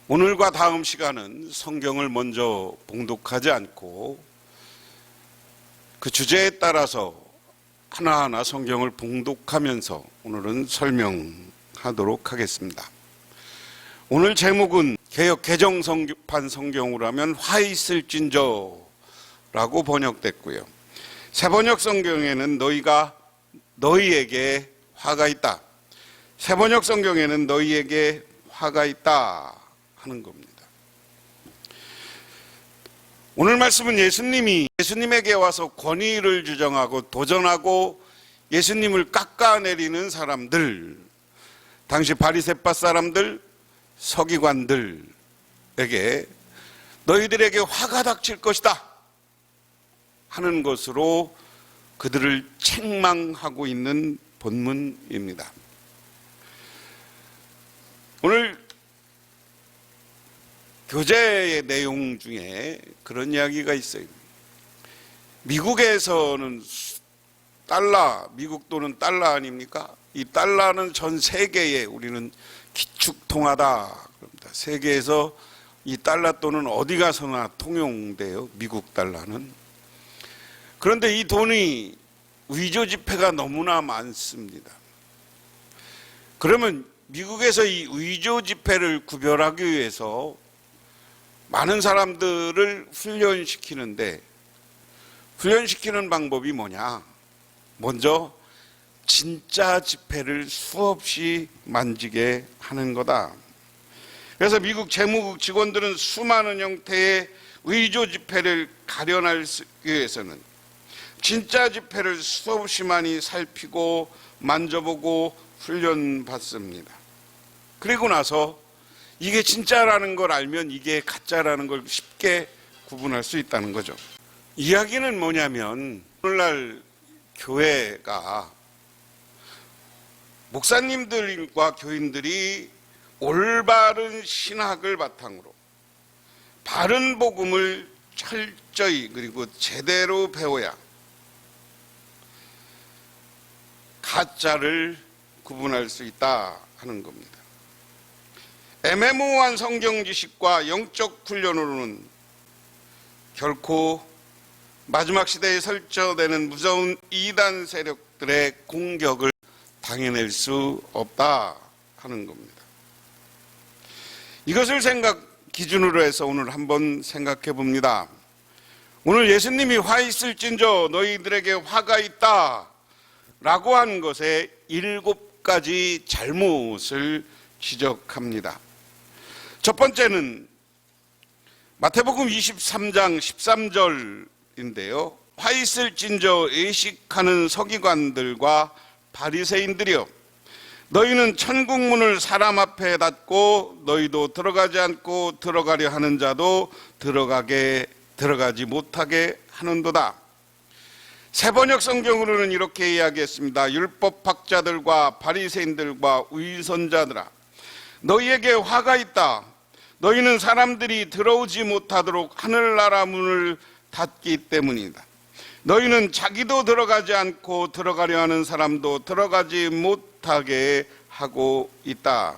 오늘과 다음 시간은 성경을 먼저 봉독하지 않고 그 주제에 따라서 하나하나 성경을 봉독하면서 오늘은 설명하도록 하겠습니다. 오늘 제목은 개역 개정판 성경으로 하면 화 있을진저라고 번역됐고요. 새번역 성경에는 너희에게 화가 있다. 새번역 성경에는 너희에게 화가 있다 하는 겁니다. 오늘 말씀은 예수님에게 와서 권위를 주장하고 도전하고 예수님을 깎아내리는 사람들, 당시 바리새파 사람들, 서기관들에게 너희들에게 화가 닥칠 것이다 하는 것으로 그들을 책망하고 있는 본문입니다. 오늘 교재의 내용 중에 그런 이야기가 있어요. 미국에서는 미국 돈은 달러 아닙니까? 이 달러는 전 세계에 우리는 기축통화다 그럽니다. 세계에서 이 달러 돈은 어디 가서나 통용돼요. 미국 달러는. 그런데 이 돈이 위조 지폐가 너무나 많습니다. 그러면 미국에서 이 위조 지폐를 구별하기 위해서 많은 사람들을 훈련시키는 방법이 뭐냐? 먼저 진짜 지폐를 수없이 만지게 하는 거다. 그래서 미국 재무국 직원들은 수많은 형태의 위조 지폐를 가려내기 위해서는 진짜 지폐를 수없이 많이 살피고 만져보고 훈련받습니다. 그리고 나서 이게 진짜라는 걸 알면 이게 가짜라는 걸 쉽게 구분할 수 있다는 거죠. 이야기는 뭐냐면 오늘날 교회가 목사님들과 교인들이 올바른 신학을 바탕으로 바른 복음을 철저히 그리고 제대로 배워야 가짜를 구분할 수 있다 하는 겁니다. 애매모호한 성경 지식과 영적 훈련으로는 결코 마지막 시대에 설쳐되는 무서운 이단 세력들의 공격을 당해낼 수 없다 하는 겁니다. 이것을 기준으로 해서 오늘 한번 생각해 봅니다. 오늘 예수님이 화 있을진저 너희들에게 화가 있다 라고 한 것에 7가지 잘못을 지적합니다. 첫 번째는 마태복음 23장 13절인데요. 화 있을진저 의식하는 서기관들과 바리새인들이여 너희는 천국문을 사람 앞에 닫고 너희도 들어가지 않고 들어가려 하는 자도 들어가지 못하게 하는도다. 새번역 성경으로는 이렇게 이야기했습니다. 율법학자들과 바리새인들과 위선자들아 너희에게 화가 있다. 너희는 사람들이 들어오지 못하도록 하늘나라 문을 닫기 때문이다. 너희는 자기도 들어가지 않고 들어가려 하는 사람도 들어가지 못하게 하고 있다.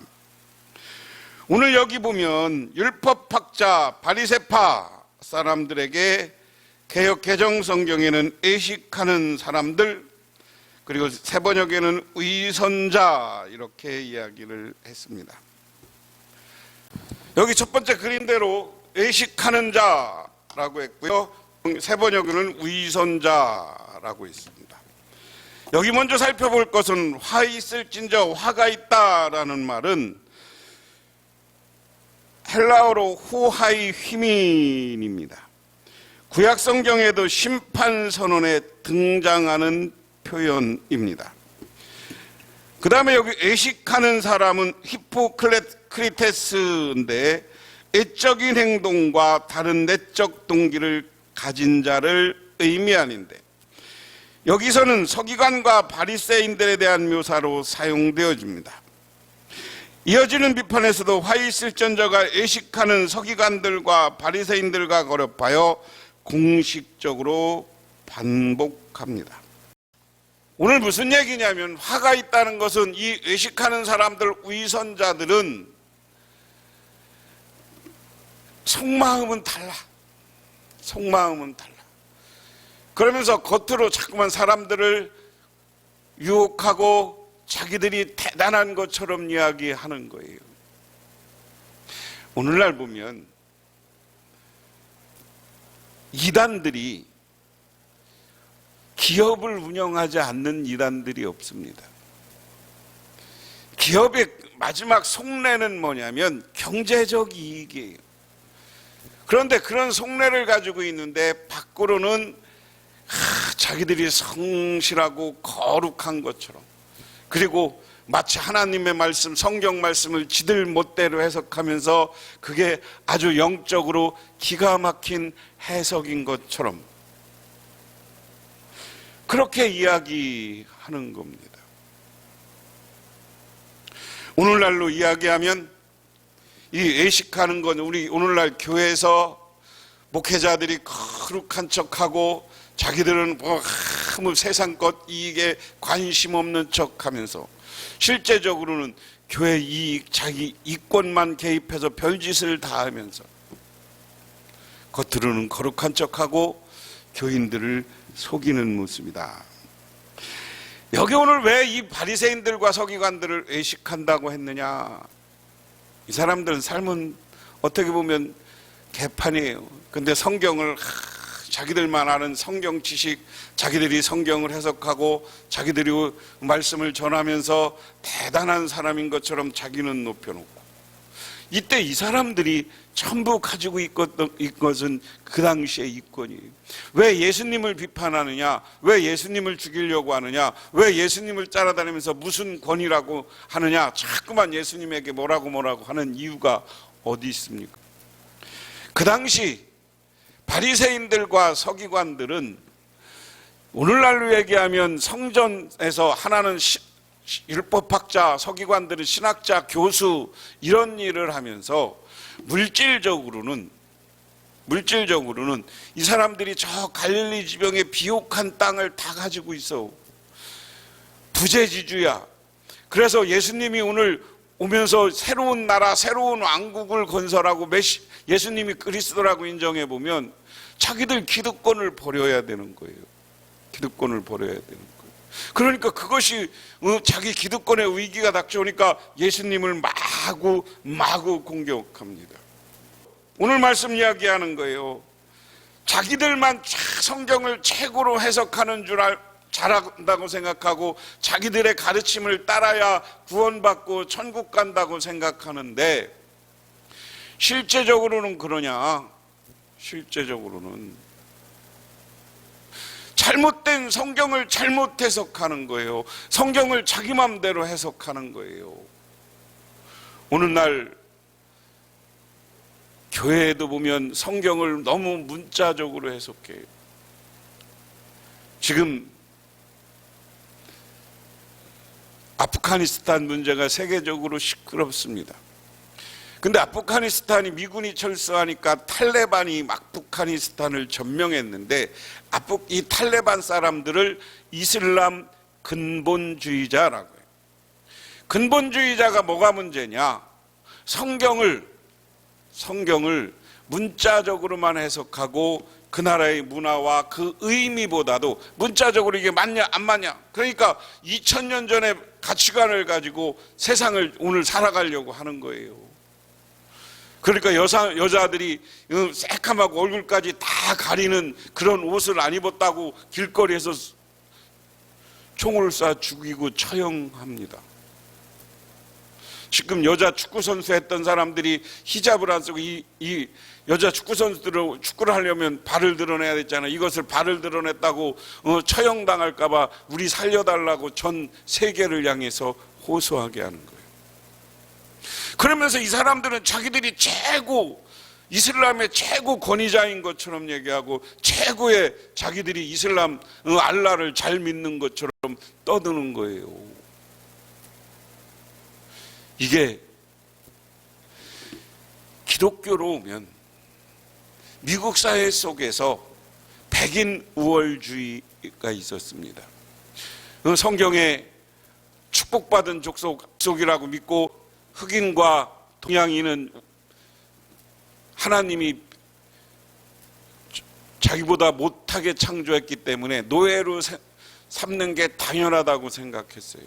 오늘 여기 보면 율법학자 바리새파 사람들에게 개역 개정 성경에는 의식하는 사람들 그리고 새번역에는 위선자 이렇게 이야기를 했습니다. 여기 첫 번째 그림대로 의식하는 자라고 했고요. 새번역에는 위선자라고 있습니다. 여기 먼저 살펴볼 것은 화 있을진저 화가 있다라는 말은 헬라어로 후하이 휘민입니다. 구약 성경에도 심판 선언에 등장하는 표현입니다. 그 다음에 여기 의식하는 사람은 히포크리테스인데 애적인 행동과 다른 내적 동기를 가진 자를 의미하는데 여기서는 서기관과 바리새인들에 대한 묘사로 사용되어집니다. 이어지는 비판에서도 화 있을진저가 의식하는 서기관들과 바리새인들과 거듭하여 공식적으로 반복합니다. 오늘 무슨 얘기냐면 화가 있다는 것은 이 의식하는 사람들 위선자들은 속마음은 달라. 속마음은 달라. 그러면서 겉으로 자꾸만 사람들을 유혹하고 자기들이 대단한 것처럼 이야기하는 거예요. 오늘날 보면 이단들이, 기업을 운영하지 않는 이단들이 없습니다. 기업의 마지막 속내는 뭐냐면 경제적 이익이에요. 그런데 그런 속내를 가지고 있는데 밖으로는 자기들이 성실하고 거룩한 것처럼, 그리고 마치 하나님의 말씀, 성경 말씀을 지들 멋대로 해석하면서 그게 아주 영적으로 기가 막힌 해석인 것처럼 그렇게 이야기하는 겁니다. 오늘날로 이야기하면 이 외식하는 건, 우리 오늘날 교회에서 목회자들이 거룩한 척하고 자기들은 뭐 세상 것 이익에 관심 없는 척하면서 실제적으로는 교회 이익, 자기 이권만 개입해서 별짓을 다 하면서 겉으로는 거룩한 척하고 교인들을 속이는 모습이다. 여기 오늘 왜 이 바리새인들과 서기관들을 외식한다고 했느냐? 이 사람들은 삶은 어떻게 보면 개판이에요. 근데 성경을 자기들만 아는 성경 지식, 자기들이 성경을 해석하고 자기들이 말씀을 전하면서 대단한 사람인 것처럼 자기는 높여놓고, 이때 이 사람들이 전부 가지고 있던 것은 그 당시의 이권이에요. 왜 예수님을 비판하느냐? 왜 예수님을 죽이려고 하느냐? 왜 예수님을 따라다니면서 무슨 권위라고 하느냐? 자꾸만 예수님에게 뭐라고 하는 이유가 어디 있습니까? 그 당시 바리새인들과 서기관들은 오늘날로 얘기하면 성전에서 하나는 율법학자, 서기관들은 신학자, 교수, 이런 일을 하면서 물질적으로는 이 사람들이 저 갈릴리 지방의 비옥한 땅을 다 가지고 있어. 부재지주야. 그래서 예수님이 오늘 오면서 새로운 나라, 새로운 왕국을 건설하고 예수님이 그리스도라고 인정해 보면 자기들 기득권을 버려야 되는 거예요. 기득권을 버려야 되는 거예요. 그러니까 그것이 자기 기득권의 위기가 닥쳐오니까 예수님을 마구 공격합니다. 오늘 말씀 이야기하는 거예요. 자기들만 성경을 최고로 해석하는 줄 잘한다고 생각하고 자기들의 가르침을 따라야 구원받고 천국 간다고 생각하는데, 실제적으로는 그러냐? 실제적으로는 잘못된 성경을 잘못 해석하는 거예요. 성경을 자기 마음대로 해석하는 거예요. 오늘날 교회에도 보면 성경을 너무 문자적으로 해석해요. 지금 아프가니스탄 문제가 세계적으로 시끄럽습니다. 근데 아프가니스탄이 미군이 철수하니까 탈레반이 아프가니스탄을 점령했는데, 이 탈레반 사람들을 이슬람 근본주의자라고 해요. 근본주의자가 뭐가 문제냐? 성경을 문자적으로만 해석하고 그 나라의 문화와 그 의미보다도 문자적으로 이게 맞냐 안 맞냐, 그러니까 2000년 전의 가치관을 가지고 세상을 오늘 살아가려고 하는 거예요. 그러니까 여자들이 새까맣고 얼굴까지 다 가리는 그런 옷을 안 입었다고 길거리에서 총을 쏴 죽이고 처형합니다. 지금 여자 축구 선수 했던 사람들이 히잡을 안 쓰고 이 여자 축구 선수들을 축구를 하려면 발을 드러내야 됐잖아요. 이것을 발을 드러냈다고 처형당할까 봐 우리 살려달라고 전 세계를 향해서 호소하게 하는 거예요. 그러면서 이 사람들은 자기들이 이슬람의 최고 권위자인 것처럼 얘기하고 최고의 자기들이 이슬람 알라를 잘 믿는 것처럼 떠드는 거예요. 이게 기독교로 오면 미국 사회 속에서 백인 우월주의가 있었습니다. 성경에 축복받은 족속이라고 믿고 흑인과 동양인은 하나님이 자기보다 못하게 창조했기 때문에 노예로 삼는 게 당연하다고 생각했어요.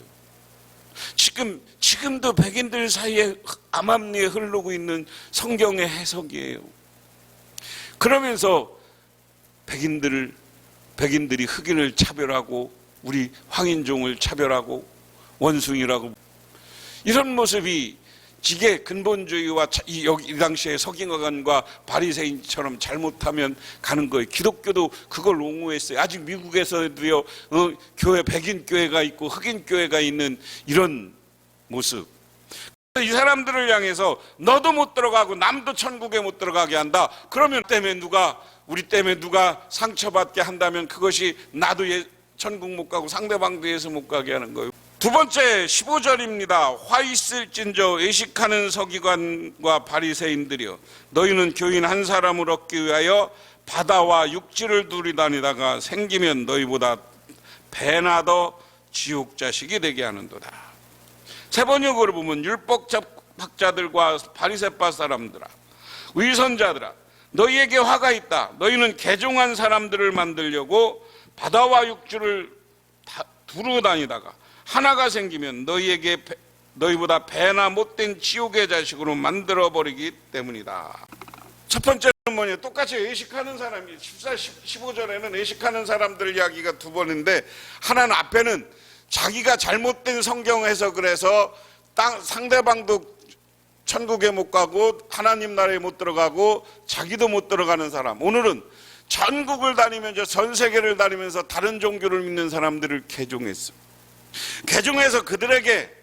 지금도 백인들 사이에 암암리에 흐르고 있는 성경의 해석이에요. 그러면서 백인들이 흑인을 차별하고 우리 황인종을 차별하고 원숭이라고, 이런 모습이 지게 근본주의와 이 당시에 서기관과 바리새인처럼 잘못하면 가는 거예요. 기독교도 그걸 옹호했어요. 아직 미국에서도요, 교회, 백인 교회가 있고 흑인 교회가 있는 이런 모습. 이 사람들을 향해서 너도 못 들어가고 남도 천국에 못 들어가게 한다. 그러면 우리 때문에 누가 상처받게 한다면 그것이 나도 천국 못 가고 상대방도 예수 못 가게 하는 거예요. 두 번째 15절입니다. 화 있을진저 외식하는 서기관과 바리새인들이여, 너희는 교인 한 사람을 얻기 위하여 바다와 육지를 두리 다니다가 생기면 너희보다 배나 더 지옥 자식이 되게 하는도다. 세 번역으로 보면 율법학자들과 바리새파 사람들아, 위선자들아, 너희에게 화가 있다. 너희는 개종한 사람들을 만들려고 바다와 육지를 두루 다니다가 하나가 생기면 너희보다 배나 못된 지옥의 자식으로 만들어버리기 때문이다. 첫 번째는 뭐냐? 똑같이 외식하는 사람이 14, 15절에는 외식하는 사람들 이야기가 두 번인데, 하나는 앞에는 자기가 잘못된 성경 해석을 해서 상대방도 천국에 못 가고 하나님 나라에 못 들어가고 자기도 못 들어가는 사람. 오늘은 전국을 다니면서, 전 세계를 다니면서 다른 종교를 믿는 사람들을 개종했어. 개종해서 그들에게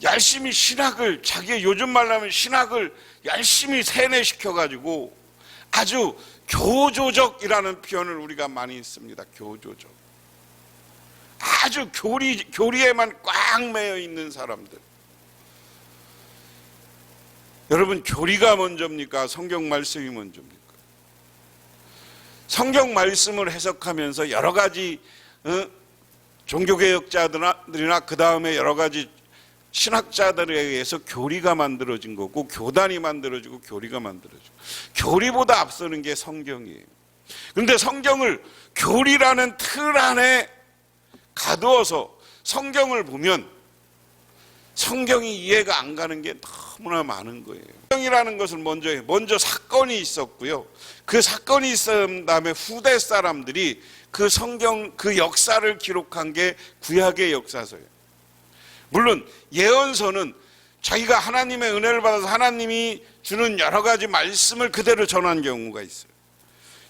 열심히 신학을, 자기의 요즘 말로 하면 신학을 열심히 세뇌시켜가지고 아주 교조적이라는 표현을 우리가 많이 씁니다. 교조적. 아주 교리에만 꽉 매여 있는 사람들. 여러분, 교리가 먼저입니까? 성경 말씀이 먼저입니까? 성경 말씀을 해석하면서 여러 가지 종교개혁자들이나 그 다음에 여러 가지 신학자들에 의해서 교리가 만들어진 거고, 교단이 만들어지고 교리가 만들어지고, 교리보다 앞서는 게 성경이에요. 그런데 성경을 교리라는 틀 안에 가두어서 성경을 보면 성경이 이해가 안 가는 게 너무나 많은 거예요. 성경이라는 것은 먼저 사건이 있었고요. 그 사건이 있은 다음에 후대 사람들이 그 성경, 그 역사를 기록한 게 구약의 역사서예요. 물론 예언서는 자기가 하나님의 은혜를 받아서 하나님이 주는 여러 가지 말씀을 그대로 전한 경우가 있어요.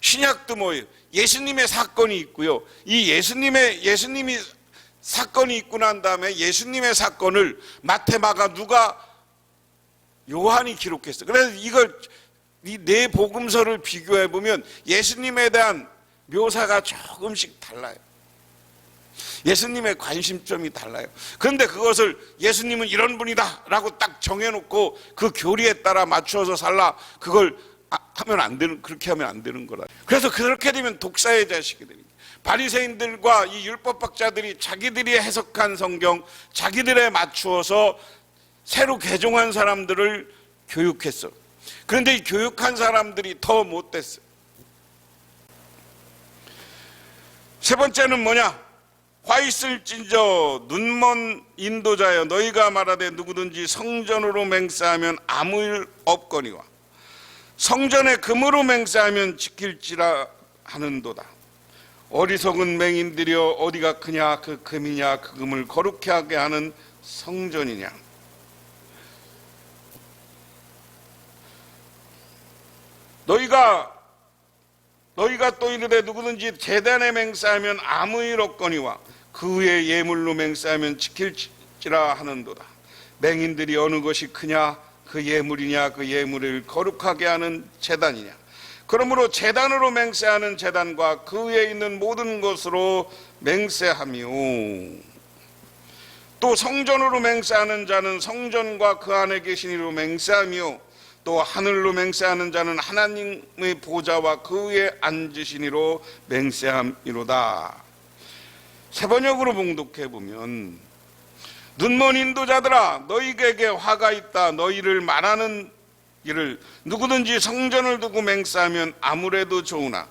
신약도 뭐예요? 예수님의 사건이 있고요. 이 예수님이 사건이 있고 난 다음에 예수님의 사건을 마태, 마가, 누가, 요한이 기록했어요. 그래서 이 네 복음서를 비교해 보면 예수님에 대한 묘사가 조금씩 달라요. 예수님의 관심점이 달라요. 그런데 그것을 예수님은 이런 분이다 라고 딱 정해놓고 그 교리에 따라 맞추어서 살라, 그걸 하면 안 되는, 그렇게 하면 안 되는 거라. 그래서 그렇게 되면 독사의 자식이 됩니다. 바리새인들과 이 율법학자들이 자기들이 해석한 성경, 자기들에 맞추어서 새로 개종한 사람들을 교육했어. 그런데 이 교육한 사람들이 더 못됐어요. 세 번째는 뭐냐? 화 있을진저 눈먼 인도자여, 너희가 말하되 누구든지 성전으로 맹세하면 아무 일 없거니와 성전에 금으로 맹세하면 지킬지라 하는도다. 어리석은 맹인들이여, 어디가 크냐? 그 금이냐? 그 금을 거룩해 하게 하는 성전이냐? 너희가 또 이르되 누구든지 제단에 맹세하면 아무 일 없거니와 그 후에 예물로 맹세하면 지킬지라 하는도다. 맹인들이 어느 것이 크냐? 그 예물이냐? 그 예물을 거룩하게 하는 제단이냐? 그러므로 제단으로 맹세하는 제단과 그 위에 있는 모든 것으로 맹세하며, 또 성전으로 맹세하는 자는 성전과 그 안에 계신 이로 맹세하며, 또 하늘로 맹세하는 자는 하나님의 보좌와 그 위에 앉으신 이로 맹세함이로다. 세 번역으로 봉독해 보면, 눈먼 인도자들아, 너희에게 화가 있다. 너희를 말하는 이를 누구든지 성전을 두고 맹세하면 아무래도 좋으나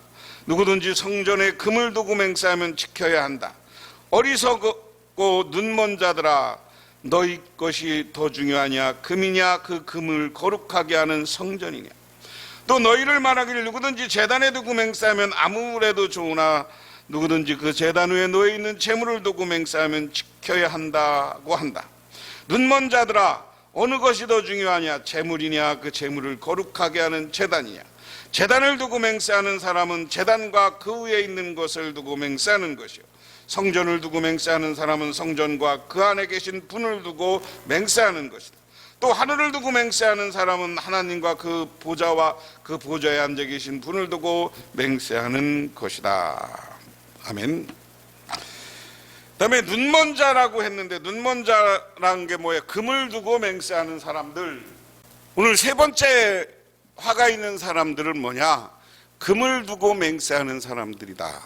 누구든지 성전에 금을 두고 맹세하면 지켜야 한다. 어리석고 눈먼 자들아, 너희 것이 더 중요하냐? 금이냐? 그 금을 거룩하게 하는 성전이냐? 또 너희를 말하기를 누구든지 제단에 두고 맹세하면 아무래도 좋으나 누구든지 그 제단 위에 놓여 있는 재물을 두고 맹세하면 지켜야 한다고 한다. 눈먼 자들아, 어느 것이 더 중요하냐? 재물이냐? 그 재물을 거룩하게 하는 제단이냐? 제단을 두고 맹세하는 사람은 제단과 그 위에 있는 것을 두고 맹세하는 것이요, 성전을 두고 맹세하는 사람은 성전과 그 안에 계신 분을 두고 맹세하는 것이다. 또 하늘을 두고 맹세하는 사람은 하나님과 그 보좌와 그 보좌에 앉아 계신 분을 두고 맹세하는 것이다. 아멘. 그다음에 눈먼 자라고 했는데, 눈먼 자라는 게 뭐예요? 금을 두고 맹세하는 사람들. 오늘 세 번째 화가 있는 사람들은 뭐냐? 금을 두고 맹세하는 사람들이다.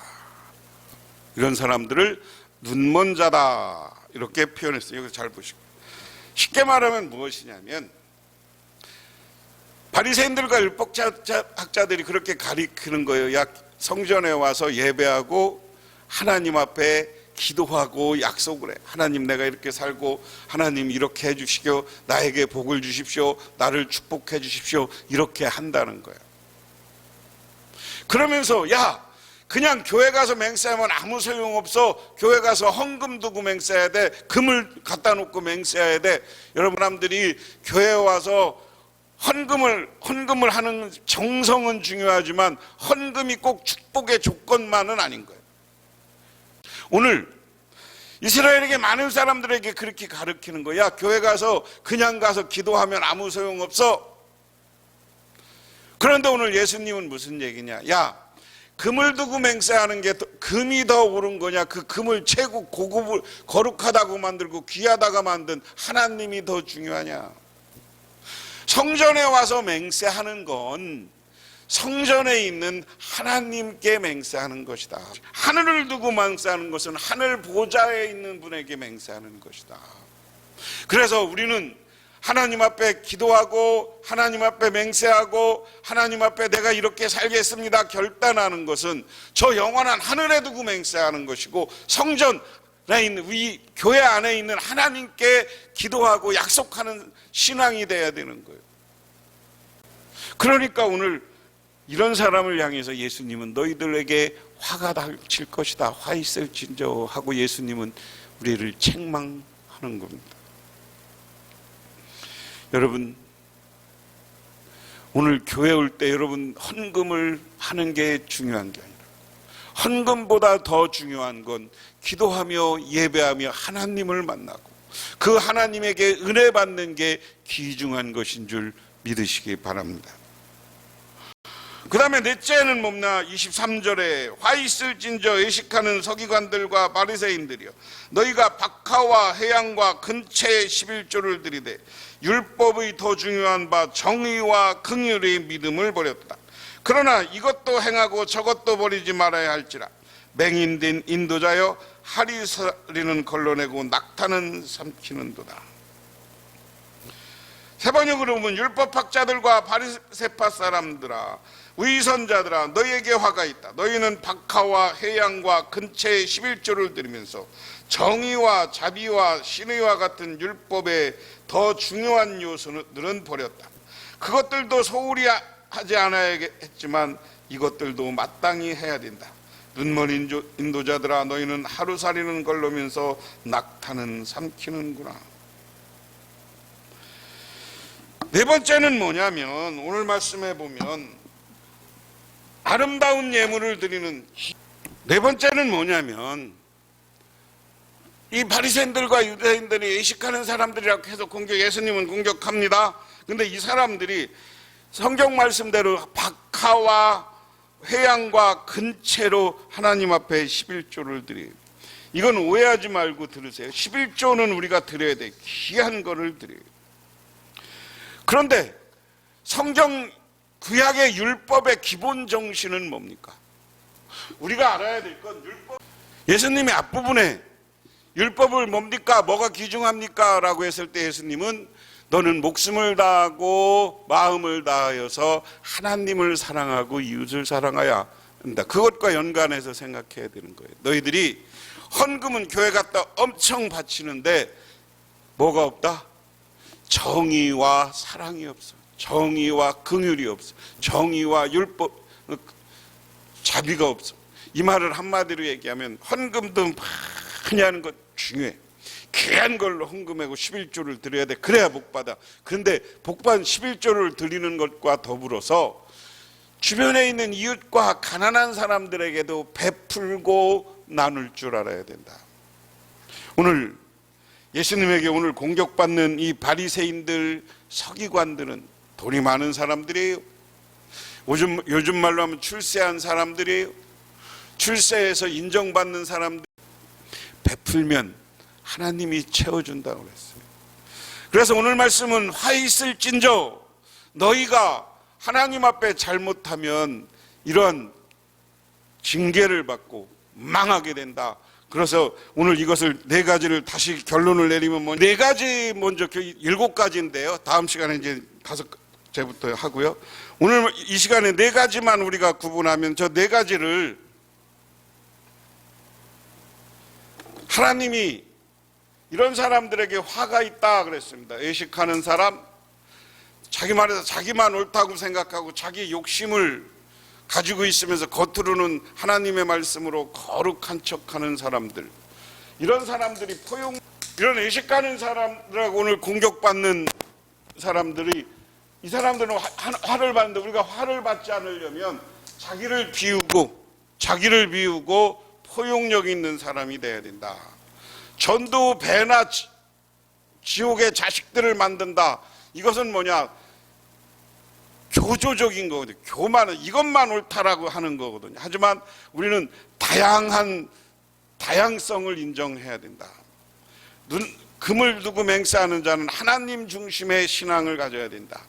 이런 사람들을 눈먼 자다 이렇게 표현했어요. 여기서 잘 보시고, 쉽게 말하면 무엇이냐면, 바리새인들과 율법학자들이 그렇게 가리키는 거예요. 야, 성전에 와서 예배하고 하나님 앞에 기도하고 약속을 해. 하나님, 내가 이렇게 살고 하나님 이렇게 해주시고 나에게 복을 주십시오, 나를 축복해 주십시오, 이렇게 한다는 거예요. 그러면서 야, 그냥 교회 가서 맹세하면 아무 소용없어. 교회 가서 헌금 두고 맹세해야 돼. 금을 갖다 놓고 맹세해야 돼. 여러분, 사람들이 교회에 와서 헌금을 하는 정성은 중요하지만 헌금이 꼭 축복의 조건만은 아닌 거예요. 오늘 이스라엘에게 많은 사람들에게 그렇게 가르치는 거야. 교회 가서 그냥 가서 기도하면 아무 소용없어. 그런데 오늘 예수님은 무슨 얘기냐? 야, 금을 두고 맹세하는 게 금이 더 옳은 거냐? 그 금을 최고 고급을 거룩하다고 만들고 귀하다고 만든 하나님이 더 중요하냐? 성전에 와서 맹세하는 건 성전에 있는 하나님께 맹세하는 것이다. 하늘을 두고 맹세하는 것은 하늘 보좌에 있는 분에게 맹세하는 것이다. 그래서 우리는 하나님 앞에 기도하고 하나님 앞에 맹세하고 하나님 앞에 내가 이렇게 살겠습니다 결단하는 것은 저 영원한 하늘에 두고 맹세하는 것이고, 성전에 있는 이 교회 안에 있는 하나님께 기도하고 약속하는 신앙이 돼야 되는 거예요. 그러니까 오늘 이런 사람을 향해서 예수님은 너희들에게 화가 닥칠 것이다, 화 있을진저 하고 예수님은 우리를 책망하는 겁니다. 여러분, 오늘 교회 올 때 여러분 헌금을 하는 게 중요한 게 아니라 헌금보다 더 중요한 건 기도하며 예배하며 하나님을 만나고 그 하나님에게 은혜 받는 게 귀중한 것인 줄 믿으시기 바랍니다. 그 다음에 넷째는 뭡나? 23절에 화 있을진저 의식하는 서기관들과 바리새인들이여, 너희가 박하와 해양과 근체의 11조를 들이되 율법의 더 중요한 바 정의와 긍휼의 믿음을 버렸다. 그러나 이것도 행하고 저것도 버리지 말아야 할지라. 맹인된 인도자여, 하리살이는 걸러내고 낙타는 삼키는도다. 세 번역으로 보면 율법학자들과 바리새파 사람들아, 위선자들아, 너희에게 화가 있다. 너희는 박하와 해양과 근체의 11조를 들으면서 정의와 자비와 신의와 같은 율법의 더 중요한 요소들은 버렸다. 그것들도 소홀히 하지 않아야 했지만 이것들도 마땅히 해야 된다. 눈먼 인도자들아, 너희는 하루살이는 걸르면서 낙타는 삼키는구나. 네 번째는 뭐냐면, 오늘 말씀해 보면 아름다운 예물을 드리는, 네 번째는 뭐냐면 이 바리새인들과 유대인들이 의식하는 사람들이라고 해서 예수님은 공격합니다. 근데 이 사람들이 성경 말씀대로 박하와 회양과 근체로 하나님 앞에 11조를 드려요. 이건 오해하지 말고 들으세요. 11조는 우리가 드려야 돼. 귀한 거를 드려요. 그런데 성경 구약의 율법의 기본 정신은 뭡니까? 우리가 알아야 될 건 율법. 예수님의 앞부분에 율법을 뭡니까? 뭐가 귀중합니까? 라고 했을 때 예수님은 너는 목숨을 다하고 마음을 다하여서 하나님을 사랑하고 이웃을 사랑하여야 한다. 그것과 연관해서 생각해야 되는 거예요. 너희들이 헌금은 교회 갔다 엄청 바치는데 뭐가 없다? 정의와 사랑이 없어. 정의와 긍휼이 없어. 정의와 율법, 자비가 없어. 이 말을 한마디로 얘기하면 헌금도 많이 하는 것 중요해. 귀한 걸로 헌금하고 11조를 드려야 돼. 그래야 복받아. 그런데 복받은 11조를 드리는 것과 더불어서 주변에 있는 이웃과 가난한 사람들에게도 베풀고 나눌 줄 알아야 된다. 오늘 예수님에게 오늘 공격받는 이 바리새인들, 서기관들은 돈이 많은 사람들이에요. 요즘 말로 하면 출세한 사람들이에요. 출세해서 인정받는 사람들. 베풀면 하나님이 채워준다고 그랬어요. 그래서 오늘 말씀은 화 있을진저 너희가 하나님 앞에 잘못하면 이러한 징계를 받고 망하게 된다. 그래서 오늘 이것을 네 가지를 다시 결론을 내리면 네 가지 먼저 7가지인데요. 다음 시간에 이제 5제부터 하고요. 오늘 이 시간에 네 가지만 우리가 구분하면 저 네 가지를 하나님이 이런 사람들에게 화가 있다 그랬습니다. 외식하는 사람, 자기 말에서 자기만 옳다고 생각하고 자기 욕심을 가지고 있으면서 겉으로는 하나님의 말씀으로 거룩한 척하는 사람들, 이런 사람들이 이런 외식하는 사람들하고 오늘 공격받는 사람들이, 이 사람들은 화를 받는데 우리가 화를 받지 않으려면 자기를 비우고 포용력 있는 사람이 돼야 된다. 전도 배나 지옥의 자식들을 만든다. 이것은 뭐냐? 교조적인 거거든요. 교만은 이것만 옳다라고 하는 거거든요. 하지만 우리는 다양성을 인정해야 된다. 금을 두고 맹세하는 자는 하나님 중심의 신앙을 가져야 된다.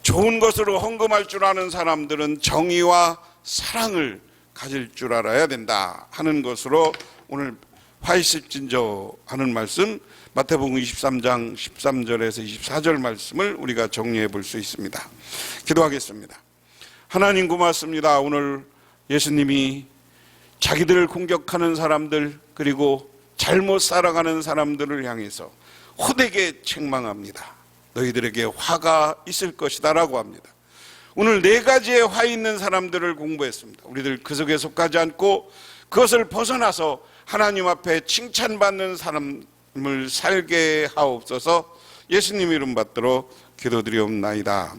좋은 것으로 헌금할 줄 아는 사람들은 정의와 사랑을 가질 줄 알아야 된다 하는 것으로 오늘 화 있을진저 하는 말씀, 마태복음 23장 13절에서 24절 말씀을 우리가 정리해 볼 수 있습니다. 기도하겠습니다. 하나님 고맙습니다. 오늘 예수님이 자기들을 공격하는 사람들, 그리고 잘못 살아가는 사람들을 향해서 호되게 책망합니다. 너희들에게 화가 있을 것이다 라고 합니다. 오늘 네 가지의 화 있는 사람들을 공부했습니다. 우리들 그 속에 속하지 않고 그것을 벗어나서 하나님 앞에 칭찬받는 사람을 살게 하옵소서. 예수님 이름 받들어 기도드리옵나이다.